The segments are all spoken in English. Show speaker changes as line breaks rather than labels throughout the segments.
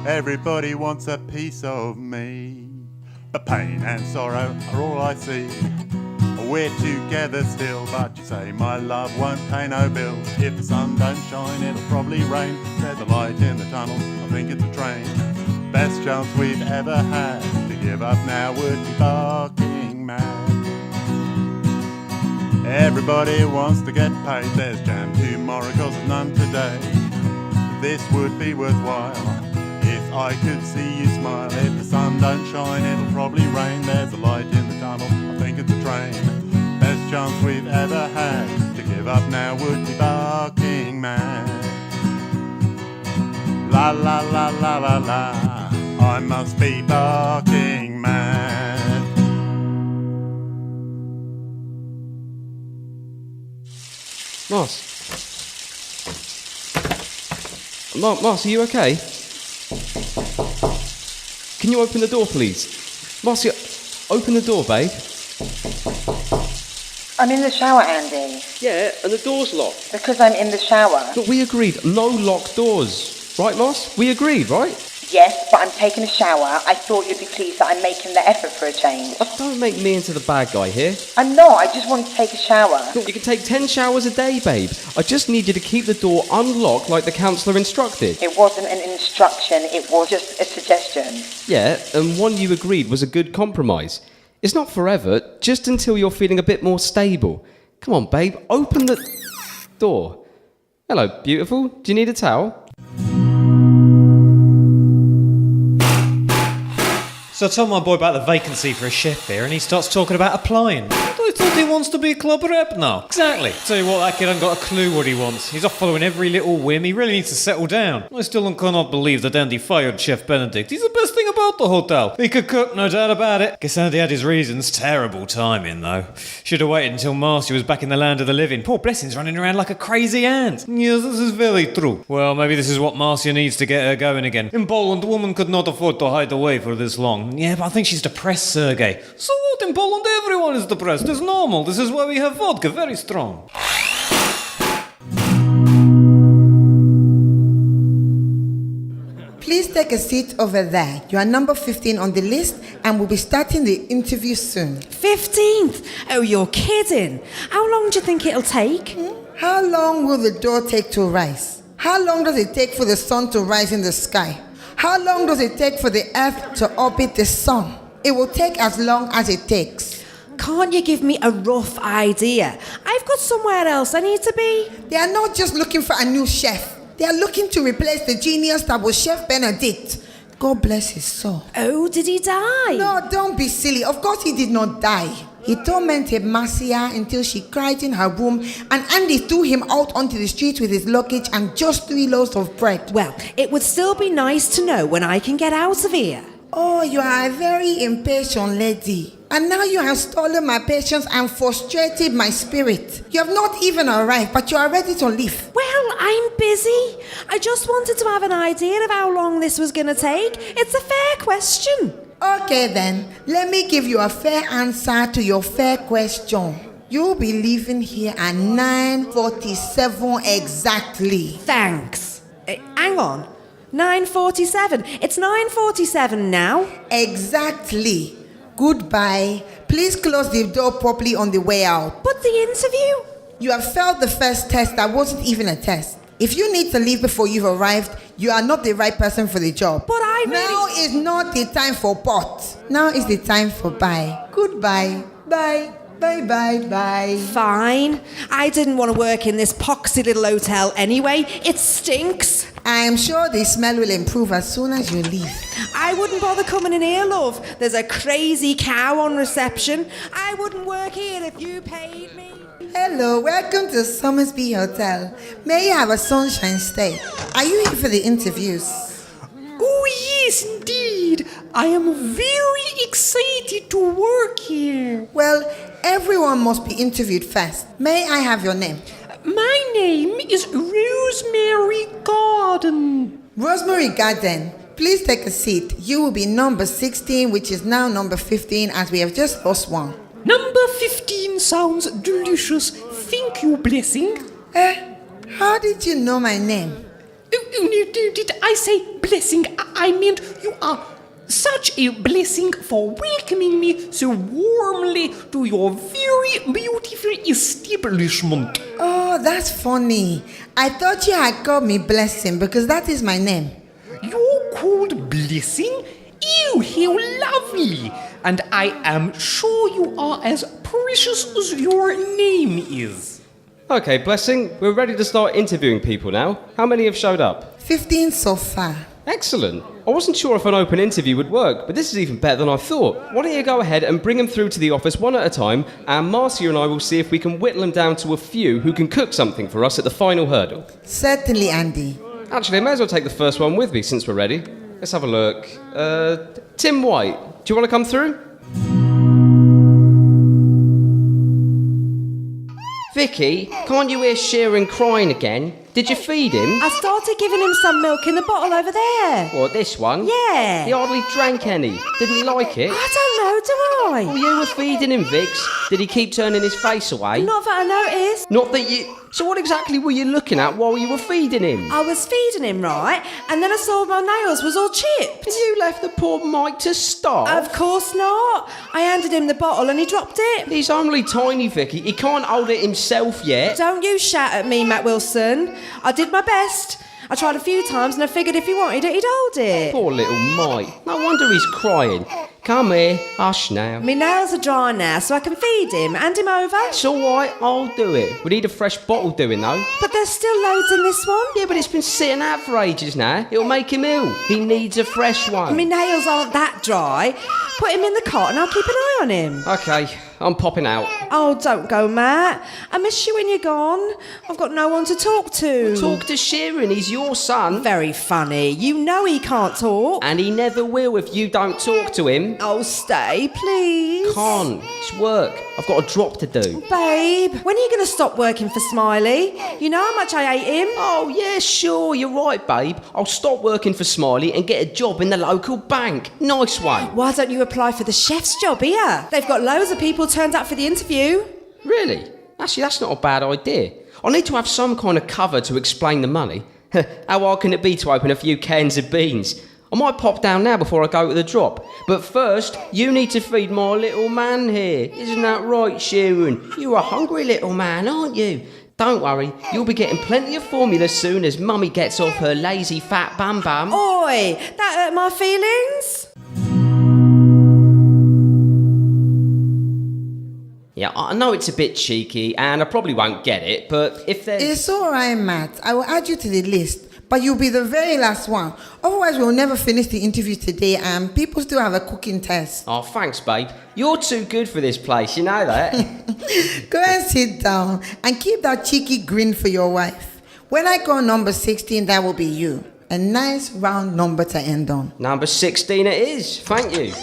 Everybody wants a piece of me, but pain and sorrow are all I see. We're together still, but you say my love won't pay no bills. If the sun don't shine, it'll probably rain. There's a light in the tunnel, I think it's a train. Best chance we've ever had. To give up now would be barking mad. Everybody wants to get paid. There's jam tomorrow, cause there's none today. This would be worthwhile if I could see you smile. If the sun don't shine, it'll probably rain. There's a light in the tunnel, I think it's a train. Best chance we've ever had. To give up now would be barking mad. La la la la la la, I must be barking mad.
Mars, are you okay? Can you open the door, please? Marcia, open the door, babe.
I'm in the shower, Andy.
Yeah, and the door's locked.
Because I'm in the shower.
But we agreed, no locked doors. Right, Mars? We agreed, right?
Yes, but I'm taking a shower. I thought you'd be pleased that I'm making the effort for a change.
Don't make me into the bad guy here.
I'm not. I just want to take a shower.
Look, you can take 10 showers a day, babe. I just need you to keep the door unlocked like the counsellor instructed.
It wasn't an instruction. It was just a suggestion.
Yeah, and one you agreed was a good compromise. It's not forever, just until you're feeling a bit more stable. Come on, babe, open the door. Hello, beautiful. Do you need a towel?
So I told my boy about the vacancy for a chef here, and he starts talking about applying. I thought he wants to be a club rep now. Exactly. Tell you what, that kid hasn't got a clue what he wants. He's off following every little whim. He really needs to settle down. I still cannot believe that Andy fired Chef Benedict. He's the best thing about the hotel. He could cook, no doubt about it. Guess Andy had his reasons. Terrible timing, though. Should have waited until Marcia was back in the land of the living. Poor Blessing's running around like a crazy ant. Yes, this is very true. Well, maybe this is what Marcia needs to get her going again. In Poland, a woman could not afford to hide away for this long. Yeah, but I think she's depressed, Sergei. So what? In Poland, everyone is depressed. It's normal. This is why we have vodka. Very strong.
Please take a seat over there. You are number 15 on the list and we'll be starting the interview soon.
15th? Oh, you're kidding. How long do you think it'll take?
How long will the door take to rise? How long does it take for the sun to rise in the sky? How long does it take for the earth to orbit the sun? It will take as long as it takes.
Can't you give me a rough idea? I've got somewhere else I need to be.
They are not just looking for a new chef. They are looking to replace the genius that was Chef Benedict. God bless his soul.
Oh, did he die?
No, don't be silly. Of course he did not die. He tormented Marcia until she cried in her room, and Andy threw him out onto the street with his luggage and just 3 loaves of bread.
Well, it would still be nice to know when I can get out of here.
Oh, you are a very impatient lady. And now you have stolen my patience and frustrated my spirit. You have not even arrived, but you are ready to leave.
Well, I'm busy. I just wanted to have an idea of how long this was going to take. It's a fair question.
Okay then, let me give you a fair answer to your fair question. You'll be leaving here at 9:47 exactly.
Thanks. Hang on. 9:47. It's 9:47 now.
Exactly. Goodbye. Please close the door properly on the way out.
But the interview?
You have failed the first test that wasn't even a test. If you need to leave before you've arrived, you are not the right person for the job.
But I really...
Now is not the time for pot. Now is the time for bye. Goodbye. Bye. Bye, bye, bye.
Fine. I didn't want to work in this poxy little hotel anyway. It stinks.
I'm sure the smell will improve as soon as you leave.
I wouldn't bother coming in here, love. There's a crazy cow on reception. I wouldn't work here if you paid me.
Hello, welcome to Somersby Hotel. May you have a sunshine stay. Are you here for the interviews?
Oh, yes, indeed. I am very excited to work here.
Well, everyone must be interviewed first. May I have your name?
My name is Rosemary Garden.
Rosemary Garden, please take a seat. You will be number 16, which is now number 15, as we have just lost one.
Number 15 sounds delicious. Thank you, Blessing.
How did you know my name?
Oh, no, Did I say blessing? I meant you are such a blessing for welcoming me so warmly to your very beautiful establishment.
Oh, that's funny. I thought you had called me Blessing because that is my name.
You're called Blessing? Ew, how lovely! And I am sure you are as precious as your name is.
Okay, Blessing, we're ready to start interviewing people now. How many have showed up?
15 so far.
Excellent. I wasn't sure if an open interview would work, but this is even better than I thought. Why don't you go ahead and bring them through to the office one at a time, and Marcia and I will see if we can whittle them down to a few who can cook something for us at the final hurdle.
Certainly, Andy.
Actually, I may as well take the first one with me since we're ready. Let's have a look. Tim White, do you want to come through? Vicky, can't you hear Sharon crying again? Did you feed him?
I started giving him some milk in the bottle over there.
What, this one?
Yeah.
He hardly drank any. Didn't he like it?
I don't know, do I?
Well, you were feeding him, Vix. Did he keep turning his face away?
Not that I noticed.
Not that you... So what exactly were you looking at while you were feeding him?
I was feeding him, right? And then I saw my nails was all chipped.
And you left the poor Mike to starve?
Of course not. I handed him the bottle and he dropped it.
He's only tiny, Vicky. He can't hold it himself yet.
Don't you shout at me, Matt Wilson. I did my best. I tried a few times and I figured if he wanted it, he'd hold it.
Poor little Mike. No wonder he's crying. Come here. Hush now.
My nails are dry now, so I can feed him. Hand him over.
It's all right. I'll do it. We need a fresh bottle doing, though.
But there's still loads in this one.
Yeah, but it's been sitting out for ages now. It'll make him ill. He needs a fresh one.
My nails aren't that dry. Put him in the cot and I'll keep an eye on him.
Okay, I'm popping out.
Oh, don't go, Matt. I miss you when you're gone. I've got no one to talk to.
Talk to Sharon. He's your son.
Very funny. You know he can't talk.
And he never will if you don't talk to him.
Oh, stay, please.
Can't. It's work. I've got a drop to do.
Babe, when are you going to stop working for Smiley? You know how much I hate him.
Oh, yeah, sure. You're right, babe. I'll stop working for Smiley and get a job in the local bank. Nice one.
Why don't you apply for the chef's job here? They've got loads of people turned up for the interview.
Really? Actually, that's not a bad idea. I need to have some kind of cover to explain the money. How hard can it be to open a few cans of beans? I might pop down now before I go to the drop. But first, you need to feed my little man here. Isn't that right, Sharon? You're a hungry little man, aren't you? Don't worry, you'll be getting plenty of formula soon as Mummy gets off her lazy fat bum bum.
Oi, that hurt my feelings.
Yeah, I know it's a bit cheeky and I probably won't get it, but if there's...
It's all right, Matt. I will add you to the list. But you'll be the very last one. Otherwise, we'll never finish the interview today and people still have a cooking test.
Oh, thanks, babe. You're too good for this place, you know that.
Go and sit down and keep that cheeky grin for your wife. When I call number 16, that will be you. A nice round number to end on.
Number 16 it is. Thank you.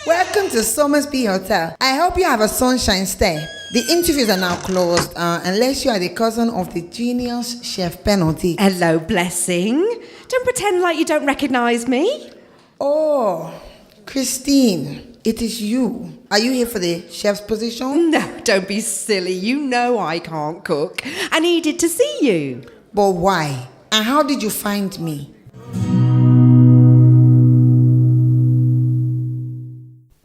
Welcome to Somersby Hotel. I hope you have a sunshine stay. The interviews are now closed unless you are the cousin of the genius Chef Benedict.
Hello, Blessing. Don't pretend like you don't recognise me.
Oh, Christine, it is you. Are you here for the chef's position?
No, don't be silly. You know I can't cook. I needed to see you.
But why? And how did you find me?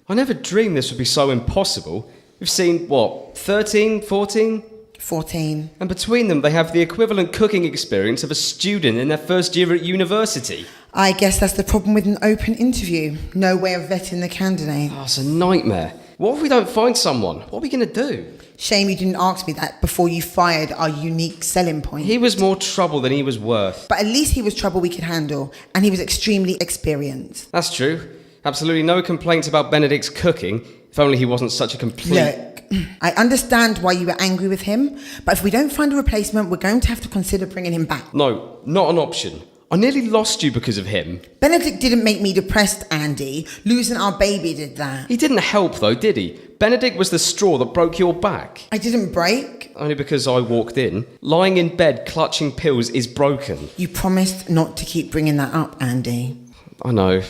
I never dreamed this would be so impossible. We've seen, 13, 14?
14.
And between them, they have the equivalent cooking experience of a student in their first year at university.
I guess that's the problem with an open interview. No way of vetting the candidate.
Oh, it's a nightmare. What if we don't find someone? What are we going to do?
Shame you didn't ask me that before you fired our unique selling point.
He was more trouble than he was worth.
But at least he was trouble we could handle, and he was extremely experienced.
That's true. Absolutely no complaints about Benedict's cooking, if only he wasn't such a complete...
Look, I understand why you were angry with him, but if we don't find a replacement, we're going to have to consider bringing him back.
No, not an option. I nearly lost you because of him.
Benedict didn't make me depressed, Andy. Losing our baby did that.
He didn't help though, did he? Benedict was the straw that broke your back.
I didn't break.
Only because I walked in. Lying in bed clutching pills is broken.
You promised not to keep bringing that up, Andy.
I know.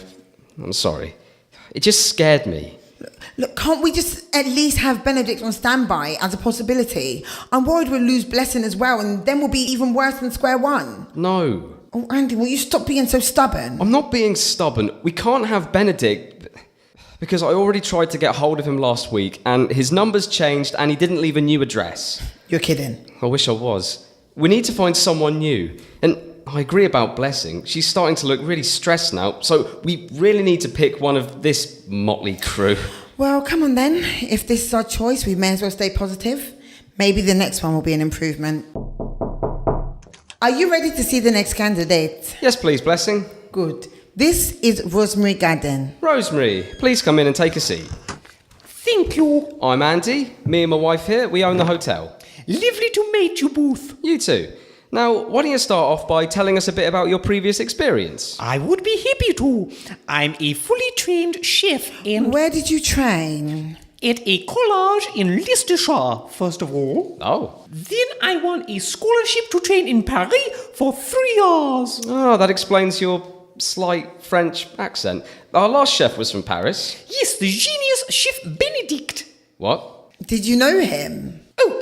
I'm sorry. It just scared me.
Look, can't we just at least have Benedict on standby as a possibility? I'm worried we'll lose Blessing as well, and then we'll be even worse than square one.
No.
Oh, Andy, will you stop being so stubborn?
I'm not being stubborn. We can't have Benedict because I already tried to get hold of him last week and his number's changed and he didn't leave a new address.
You're kidding.
I wish I was. We need to find someone new. And I agree about Blessing. She's starting to look really stressed now, so we really need to pick one of this motley crew.
Well, come on then. If this is our choice, we may as well stay positive. Maybe the next one will be an improvement. Are you ready to see the next candidate?
Yes, please, Blessing.
Good. This is Rosemary Garden.
Rosemary, please come in and take a seat.
Thank you.
I'm Andy. Me and my wife here, we own the hotel.
Lovely to meet you both.
You too. Now, why don't you start off by telling us a bit about your previous experience?
I would be happy to. I'm a fully trained chef and
Where did you train?
at a college in Leicestershire, first of all.
Oh.
Then I won a scholarship to train in Paris for 3 years.
Oh, that explains your slight French accent. Our last chef was from Paris.
Yes, the genius chef Benedict.
What?
Did you know him?
Oh,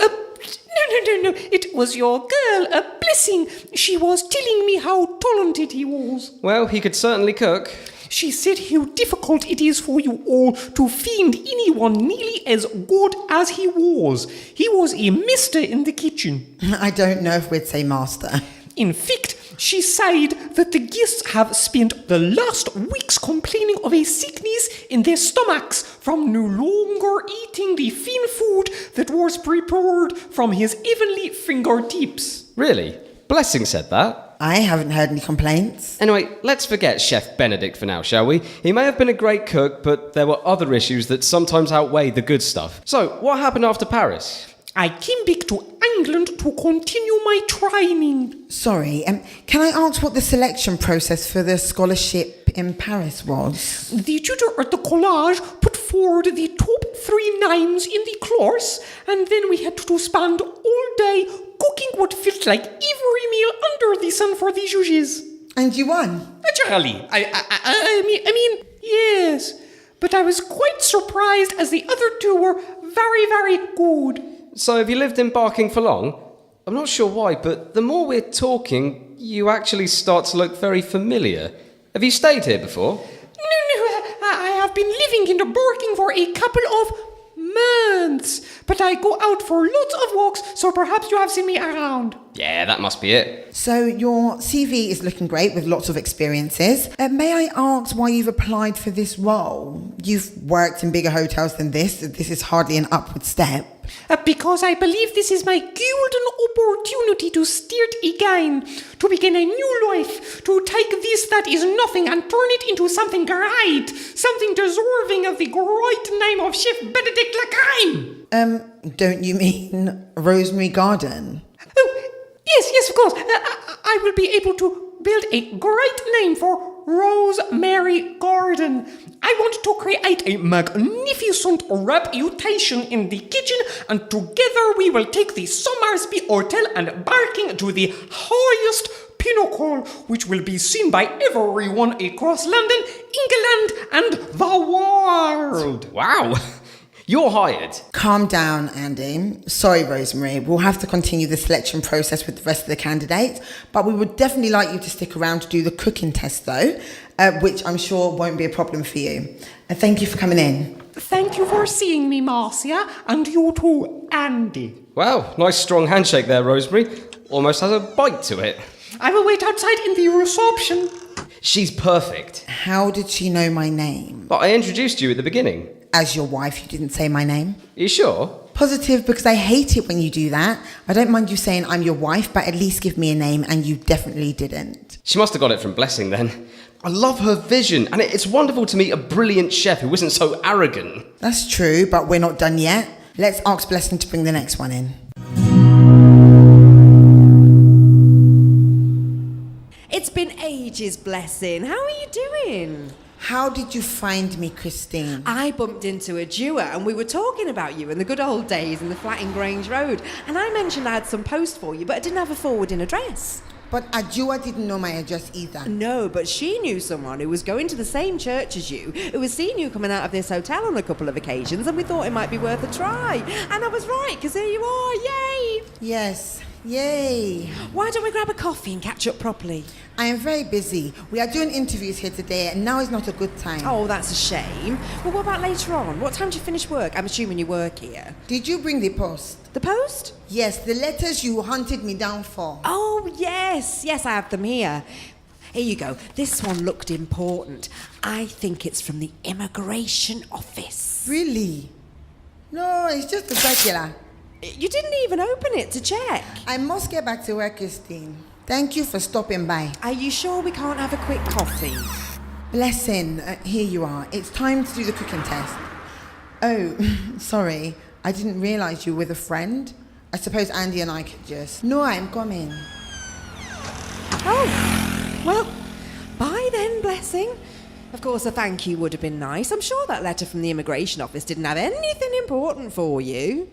no. It was your girl, a Blessing. She was telling me how talented he was.
Well, he could certainly cook.
She said how difficult it is for you all to find anyone nearly as good as he was. He was a master in the kitchen.
I don't know if we'd say master.
In fact, she said that the guests have spent the last weeks complaining of a sickness in their stomachs from no longer eating the thin food that was prepared from his heavenly fingertips.
Really? Blessing said that?
I haven't heard any complaints.
Anyway, let's forget Chef Benedict for now, shall we? He may have been a great cook, but there were other issues that sometimes outweigh the good stuff. So, what happened after Paris?
I came back to England to continue my training.
Sorry, can I ask what the selection process for the scholarship in Paris was?
The tutor at the college put forward the top 3 names in the class, and then we had to spend all day cooking what felt like every meal under the sun for the judges.
And you won?
Naturally. I mean, yes. But I was quite surprised as the other 2 were very, very good.
So, have you lived in Barking for long? I'm not sure why, but the more we're talking, you actually start to look very familiar. Have you stayed here before?
No, I have been living in the Barking for a couple of months. But I go out for lots of walks, so perhaps you have seen me around.
Yeah, that must be it.
So your CV is looking great with lots of experiences. May I ask why you've applied for this role? You've worked in bigger hotels than this. This is hardly an upward step.
Because I believe this is my golden opportunity to start again, to begin a new life, to take this that is nothing and turn it into something great, something deserving of the great name of Chef Benedict Lacrime.
Don't you mean Rosemary Garden?
Oh, yes, of course. I will be able to build a great name for Rosemary Garden. I want to create a magnificent reputation in the kitchen, and together we will take the Somersby Hotel and Barking to the highest pinnacle, which will be seen by everyone across London, England, and the world.
Wow! You're hired.
Calm down, Andy. Sorry, Rosemary. We'll have to continue the selection process with the rest of the candidates, but we would definitely like you to stick around to do the cooking test, though, which I'm sure won't be a problem for you. And thank you for coming in.
Thank you for seeing me, Marcia, and you too, Andy.
Wow, nice strong handshake there, Rosemary. Almost has a bite to it.
I will wait outside in the reception.
She's perfect.
How did she know my name?
But I introduced you at the beginning.
As your wife, you didn't say my name.
Are you sure?
Positive, because I hate it when you do that. I don't mind you saying I'm your wife, but at least give me a name, and you definitely didn't.
She must have got it from Blessing then. I love her vision, and it's wonderful to meet a brilliant chef who isn't so arrogant.
That's true, but we're not done yet. Let's ask Blessing to bring the next one in.
It's been ages, Blessing. How are you doing?
How did you find me, Christine?
I bumped into a Dewar and we were talking about you in the good old days in the flat in Grange Road. And I mentioned I had some post for you, but I didn't have a forwarding address.
But Ajua didn't know my address either.
No, but she knew someone who was going to the same church as you, who was seeing you coming out of this hotel on a couple of occasions, and we thought it might be worth a try. And I was right, because here you are, yay!
Yes, Yay!
Why don't we grab a coffee and catch up properly?
I am very busy. We are doing interviews here today, and now is not a good time.
Oh, that's a shame. Well, what about later on? What time do you finish work? I'm assuming you work here.
Did you bring the post?
The post?
Yes, the letters you hunted me down for.
Oh, yes. Yes, I have them here. Here you go. This one looked important. I think it's from the immigration office.
Really? No, it's just a circular.
You didn't even open it to check.
I must get back to work, Christine. Thank you for stopping by.
Are you sure we can't have a quick coffee?
Blessing, here you are. It's time to do the cooking test. Oh, sorry. I didn't realise you were with a friend. I suppose Andy and I could just... No, I'm coming.
Oh, well, bye then, Blessing. Of course, a thank you would have been nice. I'm sure that letter from the immigration office didn't have anything important for you.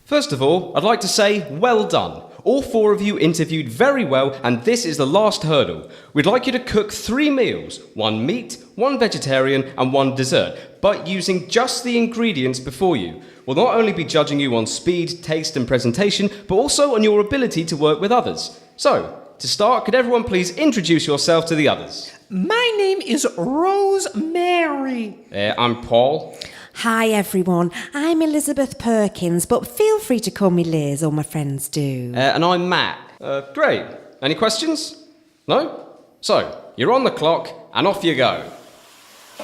First of all, I'd like to say well done. All 4 of you interviewed very well, and this is the last hurdle. We'd like you to cook 3 meals, 1 meat, 1 vegetarian and 1 dessert, but using just the ingredients before you. We'll not only be judging you on speed, taste and presentation, but also on your ability to work with others. So, to start, could everyone please introduce yourself to the others?
My name is Rosemary.
I'm Paul.
Hi, everyone. I'm Elizabeth Perkins, but feel free to call me Liz, all my friends do.
And I'm Matt. Great. Any questions? No? So, you're on the clock, and off you go.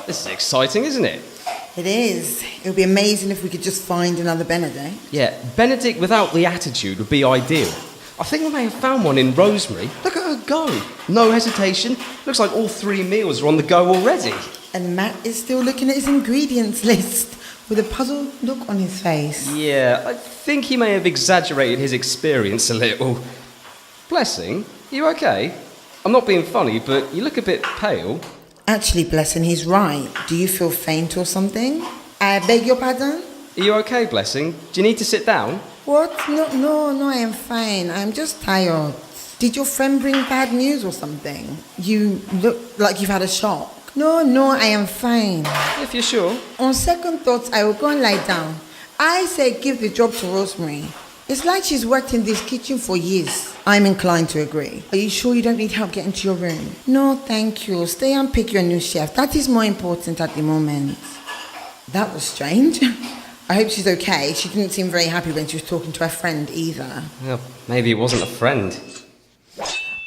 This is exciting, isn't it?
It is. It would be amazing if we could just find another Benedict.
Yeah, Benedict without the attitude would be ideal. I think we may have found one in Rosemary. Look at her go. No hesitation. Looks like all 3 meals are on the go already.
And Matt is still looking at his ingredients list with a puzzled look on his face.
Yeah, I think he may have exaggerated his experience a little. Blessing, you okay? I'm not being funny, but you look a bit pale.
Actually, Blessing, he's right. Do you feel faint or something? I beg your pardon?
Are you okay, Blessing? Do you need to sit down?
What? No, I am fine. I'm just tired. Did your friend bring bad news or something? You look like you've had a shock. No, I am fine.
If you're sure.
On second thoughts, I will go and lie down. I say give the job to Rosemary. It's like she's worked in this kitchen for years. I'm inclined to agree. Are you sure you don't need help getting to your room? No, thank you. Stay and pick your new chef. That is more important at the moment. That was strange. I hope she's okay. She didn't seem very happy when she was talking to her friend either.
Well, maybe it wasn't a friend.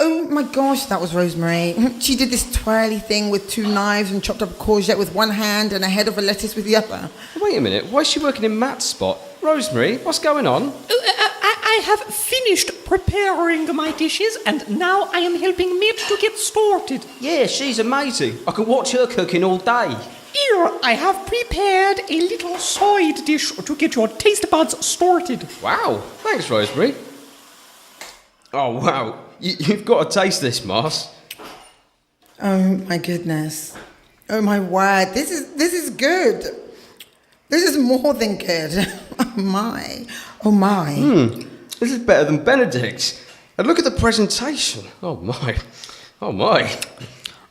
Oh my gosh, that was Rosemary. She did this twirly thing with 2 knives and chopped up a courgette with 1 hand and a head of a lettuce with the other.
Wait a minute, why is she working in Matt's spot? Rosemary, what's going on?
I have finished preparing my dishes and now I am helping Matt to get started.
Yeah, she's amazing. I could watch her cooking all day.
Here, I have prepared a little side dish to get your taste buds started.
Wow, thanks, Rosemary. Oh, wow. You've got to taste this, Mars.
Oh my goodness. Oh my word. This is good. This is more than good. Oh my.
This is better than Benedict's. And look at the presentation. Oh my.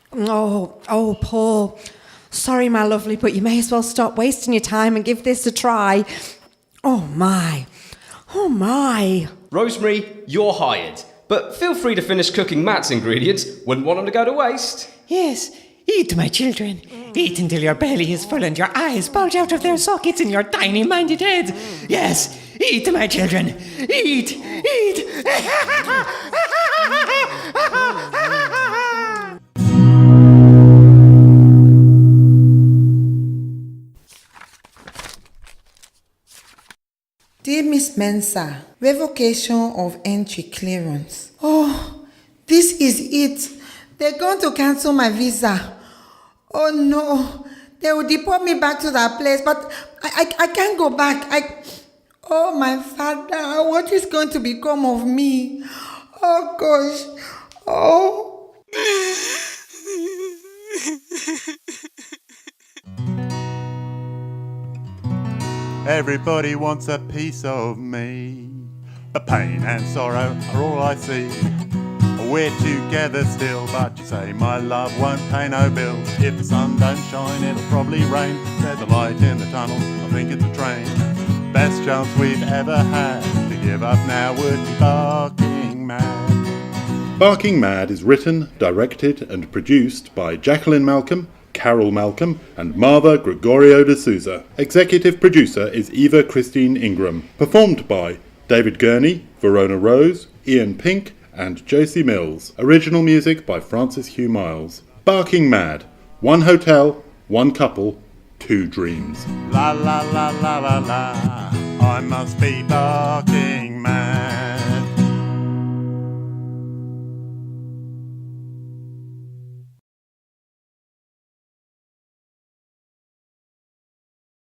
Oh, Paul. Sorry, my lovely, but you may as well stop wasting your time and give this a try. Oh my.
Rosemary, you're hired. But feel free to finish cooking Matt's ingredients. Wouldn't want them to go to waste.
Yes, eat, my children. Eat until your belly is full and your eyes bulge out of their sockets in your tiny-minded heads. Yes, eat, my children. Eat.
Dear Miss Mensah, revocation of entry clearance. Oh, this is it. They're going to cancel my visa. Oh no, they will deport me back to that place, but I can't go back. Oh my father, what is going to become of me? Oh gosh, oh.
Everybody wants a piece of me. A pain and sorrow are all I see. We're together still, but you say my love won't pay no bill. If the sun don't shine, it'll probably rain. There's a light in the tunnel, I think it's a train. best chance we've ever had. To give up now would be barking mad. Barking Mad is written, directed and produced by Jacqueline Malcolm, Karol Malcolm and Marva Gregorio de Souza. Executive producer is Eva Christine Ingram. Performed by David Gurney, Verona Rose, Ian Pink and Josie Mills. Original music by Francis Hugh Miles. Barking Mad. One hotel, one couple, two dreams. La la la la la la, I must be barking